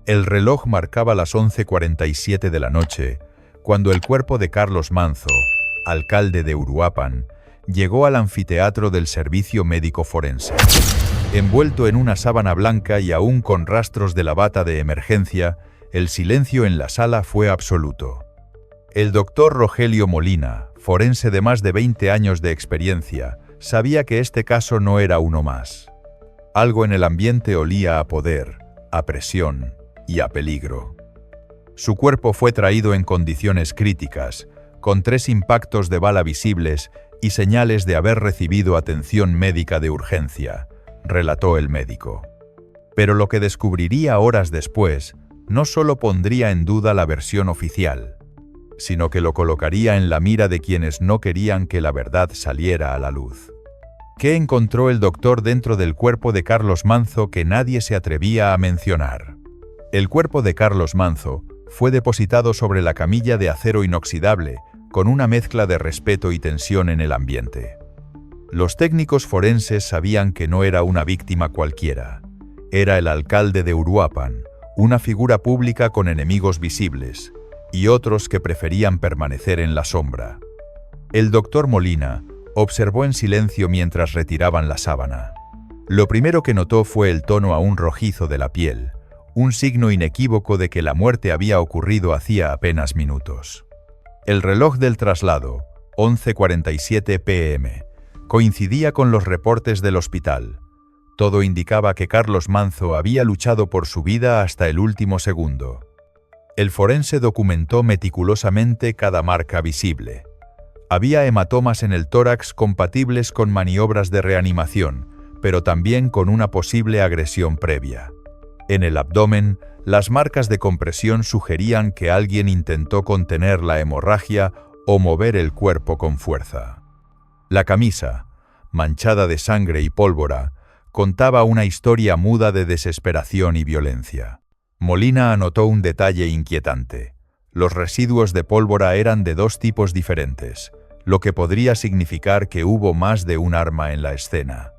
El reloj marcaba las 11:47 de la noche, cuando el cuerpo de Carlos Manzo, alcalde de Uruapan, llegó al anfiteatro del Servicio Médico Forense. Envuelto en una sábana blanca y aún con rastros de la bata de emergencia, el silencio en la sala fue absoluto. El doctor Rogelio Molina, forense de más de 20 años de experiencia, sabía que este caso no era uno más. Algo en el ambiente olía a poder, a presión y a peligro. Su cuerpo fue traído en condiciones críticas, con 3 impactos de bala visibles y señales de haber recibido atención médica de urgencia, relató el médico. Pero lo que descubriría horas después no solo pondría en duda la versión oficial, sino que lo colocaría en la mira de quienes no querían que la verdad saliera a la luz. ¿Qué encontró el doctor dentro del cuerpo de Carlos Manzo que nadie se atrevía a mencionar? El cuerpo de Carlos Manzo fue depositado sobre la camilla de acero inoxidable, con una mezcla de respeto y tensión en el ambiente. Los técnicos forenses sabían que no era una víctima cualquiera. Era el alcalde de Uruapan, una figura pública con enemigos visibles, y otros que preferían permanecer en la sombra. El doctor Molina observó en silencio mientras retiraban la sábana. Lo primero que notó fue el tono aún rojizo de la piel, un signo inequívoco de que la muerte había ocurrido hacía apenas minutos. El reloj del traslado, 11:47 p.m., coincidía con los reportes del hospital. Todo indicaba que Carlos Manzo había luchado por su vida hasta el último segundo. El forense documentó meticulosamente cada marca visible. Había hematomas en el tórax compatibles con maniobras de reanimación, pero también con una posible agresión previa. En el abdomen, las marcas de compresión sugerían que alguien intentó contener la hemorragia o mover el cuerpo con fuerza. La camisa, manchada de sangre y pólvora, contaba una historia muda de desesperación y violencia. Molina anotó un detalle inquietante. Los residuos de pólvora eran de 2 tipos diferentes, lo que podría significar que hubo más de un arma en la escena.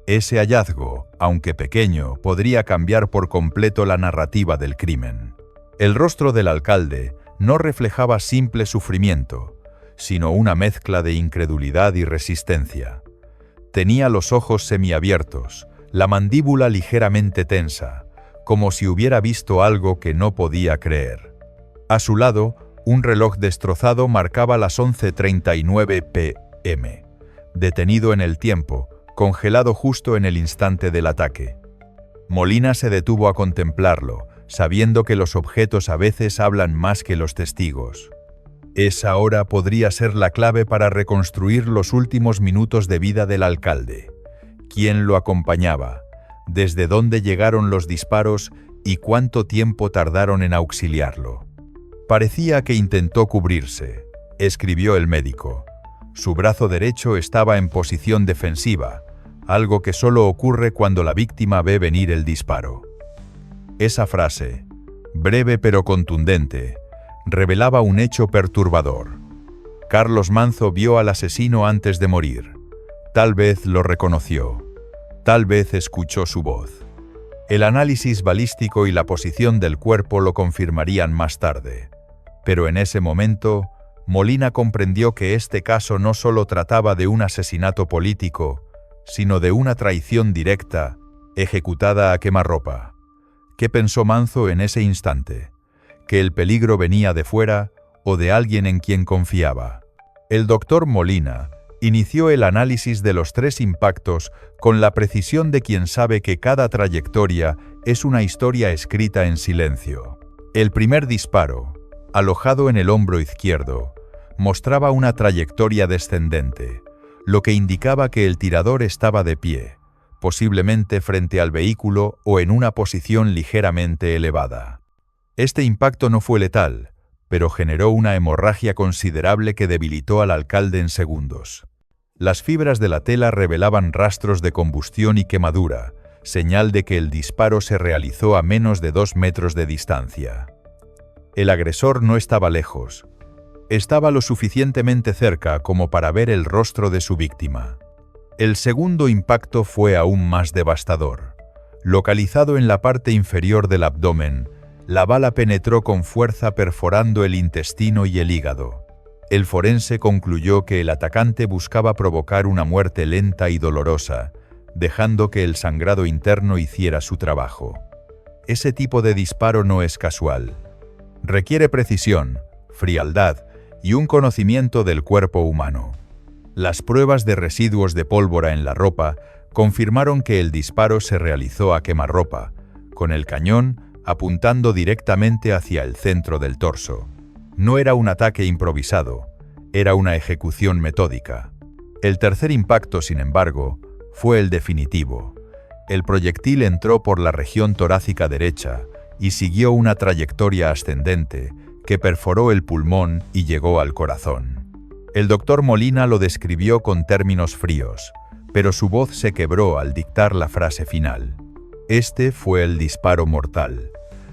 Ese hallazgo, aunque pequeño, podría cambiar por completo la narrativa del crimen. El rostro del alcalde no reflejaba simple sufrimiento, sino una mezcla de incredulidad y resistencia. Tenía los ojos semiabiertos, la mandíbula ligeramente tensa, como si hubiera visto algo que no podía creer. A su lado, un reloj destrozado marcaba las 11:39 p.m., detenido en el tiempo, congelado justo en el instante del ataque. Molina se detuvo a contemplarlo, sabiendo que los objetos a veces hablan más que los testigos. Esa hora podría ser la clave para reconstruir los últimos minutos de vida del alcalde. ¿Quién lo acompañaba? ¿Desde dónde llegaron los disparos y cuánto tiempo tardaron en auxiliarlo? Parecía que intentó cubrirse, escribió el médico. Su brazo derecho estaba en posición defensiva, algo que solo ocurre cuando la víctima ve venir el disparo. Esa frase, breve pero contundente, revelaba un hecho perturbador. Carlos Manzo vio al asesino antes de morir. Tal vez lo reconoció. Tal vez escuchó su voz. El análisis balístico y la posición del cuerpo lo confirmarían más tarde. Pero en ese momento, Molina comprendió que este caso no solo trataba de un asesinato político, sino de una traición directa, ejecutada a quemarropa. ¿Qué pensó Manzo en ese instante? ¿Que el peligro venía de fuera o de alguien en quien confiaba? El doctor Molina inició el análisis de los 3 impactos con la precisión de quien sabe que cada trayectoria es una historia escrita en silencio. El primer disparo, alojado en el hombro izquierdo, mostraba una trayectoria descendente, lo que indicaba que el tirador estaba de pie, posiblemente frente al vehículo o en una posición ligeramente elevada. Este impacto no fue letal, pero generó una hemorragia considerable que debilitó al alcalde en segundos. Las fibras de la tela revelaban rastros de combustión y quemadura, señal de que el disparo se realizó a menos de 2 metros de distancia. El agresor no estaba lejos. Estaba lo suficientemente cerca como para ver el rostro de su víctima. El segundo impacto fue aún más devastador. Localizado en la parte inferior del abdomen, La bala penetró con fuerza perforando el intestino y el hígado. El forense concluyó que el atacante buscaba provocar una muerte lenta y dolorosa, dejando que el sangrado interno hiciera su trabajo. Ese tipo de disparo no es casual. Requiere precisión, frialdad y un conocimiento del cuerpo humano. Las pruebas de residuos de pólvora en la ropa confirmaron que el disparo se realizó a quemarropa, con el cañón apuntando directamente hacia el centro del torso. No era un ataque improvisado, era una ejecución metódica. El tercer impacto, sin embargo, fue el definitivo. El proyectil entró por la región torácica derecha y siguió una trayectoria ascendente que perforó el pulmón y llegó al corazón. El doctor Molina lo describió con términos fríos, pero su voz se quebró al dictar la frase final. Este fue el disparo mortal.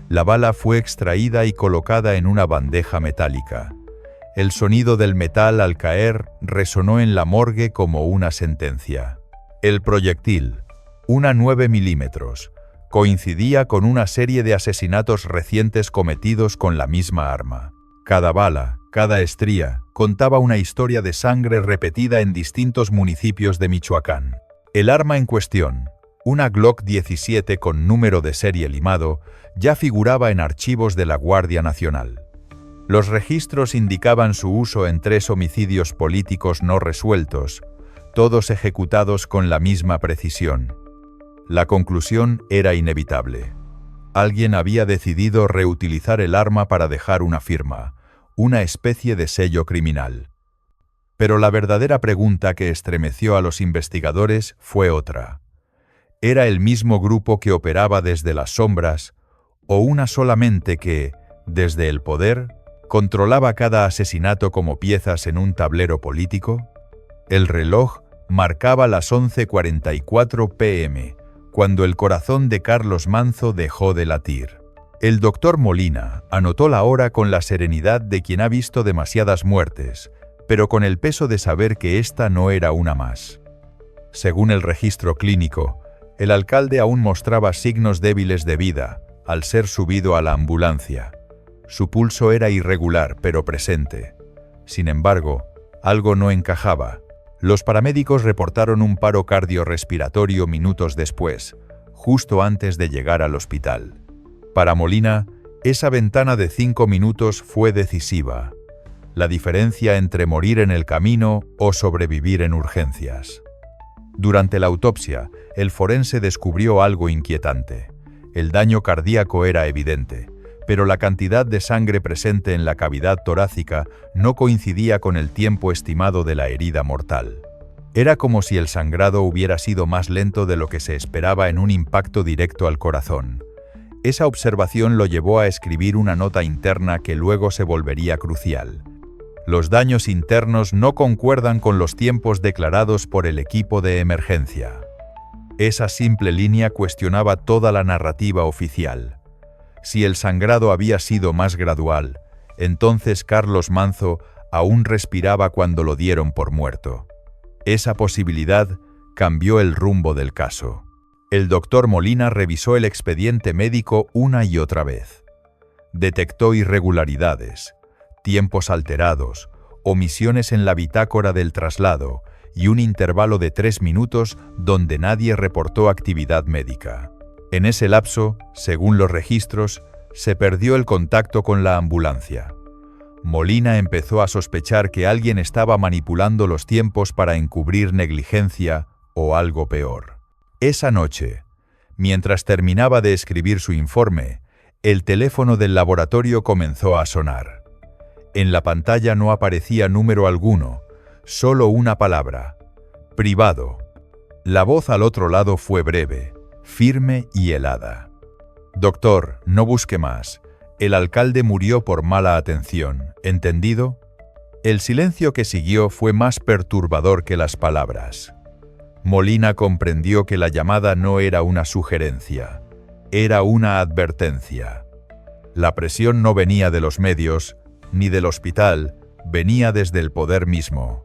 La bala fue extraída y colocada en una bandeja metálica. El sonido del metal al caer resonó en la morgue como una sentencia. El proyectil, una 9 milímetros, coincidía con una serie de asesinatos recientes cometidos con la misma arma. Cada bala, cada estría, contaba una historia de sangre repetida en distintos municipios de Michoacán. El arma en cuestión, una Glock 17 con número de serie limado, ya figuraba en archivos de la Guardia Nacional. Los registros indicaban su uso en 3 homicidios políticos no resueltos, todos ejecutados con la misma precisión. La conclusión era inevitable. Alguien había decidido reutilizar el arma para dejar una firma, una especie de sello criminal. Pero la verdadera pregunta que estremeció a los investigadores fue otra. ¿Era el mismo grupo que operaba desde las sombras, o una sola mente que, desde el poder, controlaba cada asesinato como piezas en un tablero político? El reloj marcaba las 11:44 p.m., cuando el corazón de Carlos Manzo dejó de latir. El doctor Molina anotó la hora con la serenidad de quien ha visto demasiadas muertes, pero con el peso de saber que esta no era una más. Según el registro clínico, el alcalde aún mostraba signos débiles de vida al ser subido a la ambulancia. Su pulso era irregular pero presente. Sin embargo, algo no encajaba. Los paramédicos reportaron un paro cardiorrespiratorio minutos después, justo antes de llegar al hospital. Para Molina, esa ventana de 5 minutos fue decisiva. La diferencia entre morir en el camino o sobrevivir en urgencias. Durante la autopsia, el forense descubrió algo inquietante. El daño cardíaco era evidente, pero la cantidad de sangre presente en la cavidad torácica no coincidía con el tiempo estimado de la herida mortal. Era como si el sangrado hubiera sido más lento de lo que se esperaba en un impacto directo al corazón. Esa observación lo llevó a escribir una nota interna que luego se volvería crucial. Los daños internos no concuerdan con los tiempos declarados por el equipo de emergencia. Esa simple línea cuestionaba toda la narrativa oficial. Si el sangrado había sido más gradual, entonces Carlos Manzo aún respiraba cuando lo dieron por muerto. Esa posibilidad cambió el rumbo del caso. El doctor Molina revisó el expediente médico una y otra vez. Detectó irregularidades, tiempos alterados, omisiones en la bitácora del traslado y un intervalo de 3 minutos donde nadie reportó actividad médica. En ese lapso, según los registros, se perdió el contacto con la ambulancia. Molina empezó a sospechar que alguien estaba manipulando los tiempos para encubrir negligencia o algo peor. Esa noche, mientras terminaba de escribir su informe, el teléfono del laboratorio comenzó a sonar. En la pantalla no aparecía número alguno, solo una palabra: privado. La voz al otro lado fue breve, firme y helada. Doctor, no busque más. El alcalde murió por mala atención, ¿entendido? El silencio que siguió fue más perturbador que las palabras. Molina comprendió que la llamada no era una sugerencia, era una advertencia. La presión no venía de los medios, ni del hospital, venía desde el poder mismo.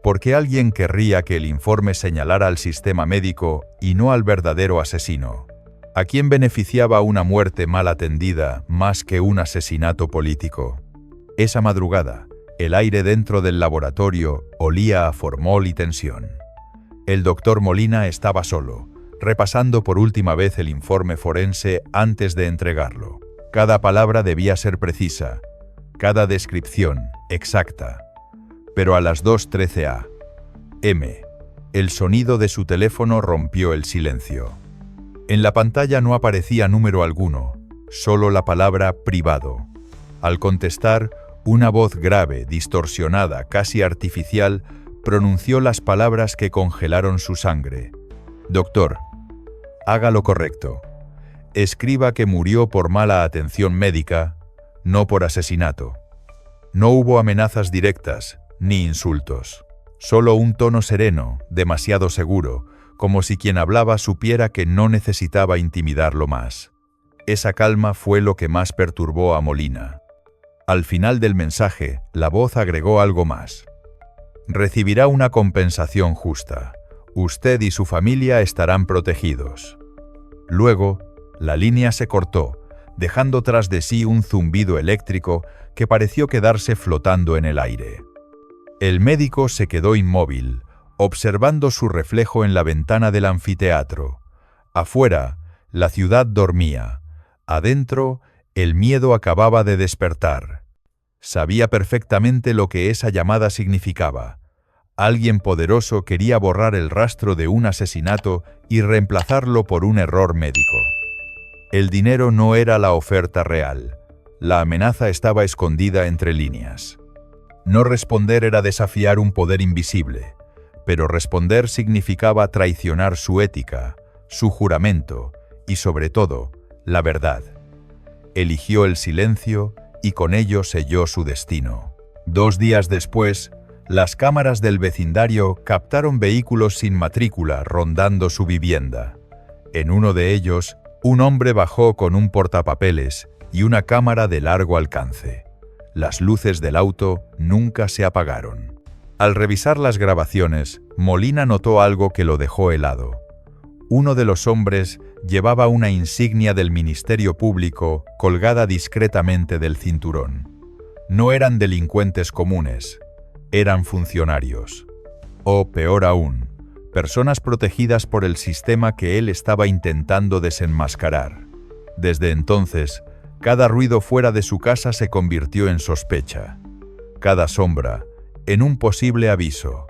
Porque alguien querría que el informe señalara al sistema médico y no al verdadero asesino. ¿A quién beneficiaba una muerte mal atendida más que un asesinato político? Esa madrugada, el aire dentro del laboratorio olía a formol y tensión. El doctor Molina estaba solo, repasando por última vez el informe forense antes de entregarlo. Cada palabra debía ser precisa, cada descripción exacta. Pero a las 2:13 a.m., el sonido de su teléfono rompió el silencio. En la pantalla no aparecía número alguno, solo la palabra privado. Al contestar, una voz grave, distorsionada, casi artificial, pronunció las palabras que congelaron su sangre. Doctor, haga lo correcto. Escriba que murió por mala atención médica, no por asesinato. No hubo amenazas directas, ni insultos. Solo un tono sereno, demasiado seguro, como si quien hablaba supiera que no necesitaba intimidarlo más. Esa calma fue lo que más perturbó a Molina. Al final del mensaje, la voz agregó algo más. Recibirá una compensación justa. Usted y su familia estarán protegidos. Luego, la línea se cortó, dejando tras de sí un zumbido eléctrico que pareció quedarse flotando en el aire. El médico se quedó inmóvil, observando su reflejo en la ventana del anfiteatro. Afuera, la ciudad dormía. Adentro, el miedo acababa de despertar. Sabía perfectamente lo que esa llamada significaba. Alguien poderoso quería borrar el rastro de un asesinato y reemplazarlo por un error médico. El dinero no era la oferta real. La amenaza estaba escondida entre líneas. No responder era desafiar un poder invisible, pero responder significaba traicionar su ética, su juramento y, sobre todo, la verdad. Eligió el silencio y con ello selló su destino. 2 días después, las cámaras del vecindario captaron vehículos sin matrícula rondando su vivienda. En uno de ellos, un hombre bajó con un portapapeles y una cámara de largo alcance. Las luces del auto nunca se apagaron. Al revisar las grabaciones, Molina notó algo que lo dejó helado. Uno de los hombres llevaba una insignia del Ministerio Público colgada discretamente del cinturón. No eran delincuentes comunes, eran funcionarios. O, peor aún, personas protegidas por el sistema que él estaba intentando desenmascarar. Desde entonces, cada ruido fuera de su casa se convirtió en sospecha. Cada sombra, en un posible aviso.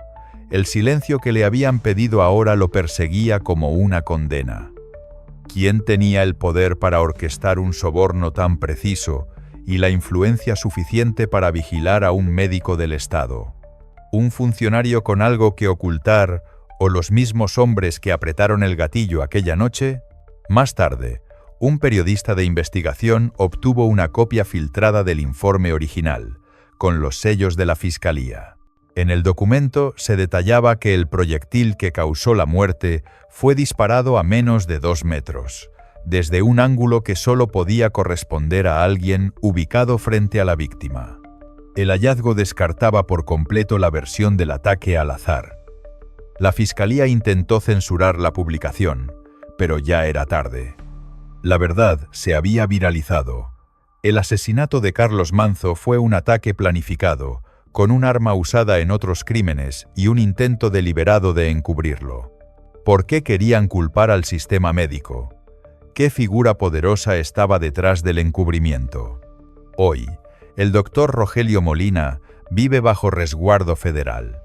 El silencio que le habían pedido ahora lo perseguía como una condena. ¿Quién tenía el poder para orquestar un soborno tan preciso y la influencia suficiente para vigilar a un médico del Estado? ¿Un funcionario con algo que ocultar o los mismos hombres que apretaron el gatillo aquella noche? Más tarde, un periodista de investigación obtuvo una copia filtrada del informe original, con los sellos de la Fiscalía. En el documento se detallaba que el proyectil que causó la muerte fue disparado a menos de 2 metros, desde un ángulo que solo podía corresponder a alguien ubicado frente a la víctima. El hallazgo descartaba por completo la versión del ataque al azar. La Fiscalía intentó censurar la publicación, pero ya era tarde. La verdad se había viralizado. El asesinato de Carlos Manzo fue un ataque planificado, con un arma usada en otros crímenes y un intento deliberado de encubrirlo. ¿Por qué querían culpar al sistema médico? ¿Qué figura poderosa estaba detrás del encubrimiento? Hoy, el doctor Rogelio Molina vive bajo resguardo federal.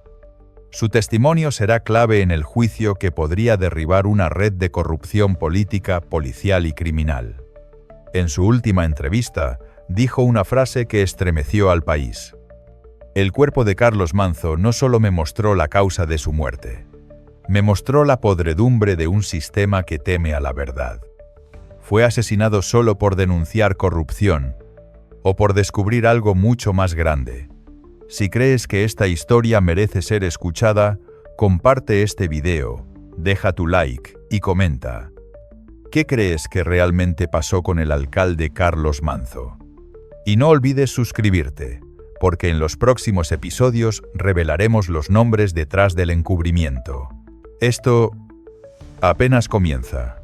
Su testimonio será clave en el juicio que podría derribar una red de corrupción política, policial y criminal. En su última entrevista, dijo una frase que estremeció al país. El cuerpo de Carlos Manzo no solo me mostró la causa de su muerte, me mostró la podredumbre de un sistema que teme a la verdad. Fue asesinado solo por denunciar corrupción o por descubrir algo mucho más grande. Si crees que esta historia merece ser escuchada, comparte este video, deja tu like y comenta. ¿Qué crees que realmente pasó con el alcalde Carlos Manzo? Y no olvides suscribirte, porque en los próximos episodios revelaremos los nombres detrás del encubrimiento. Esto apenas comienza.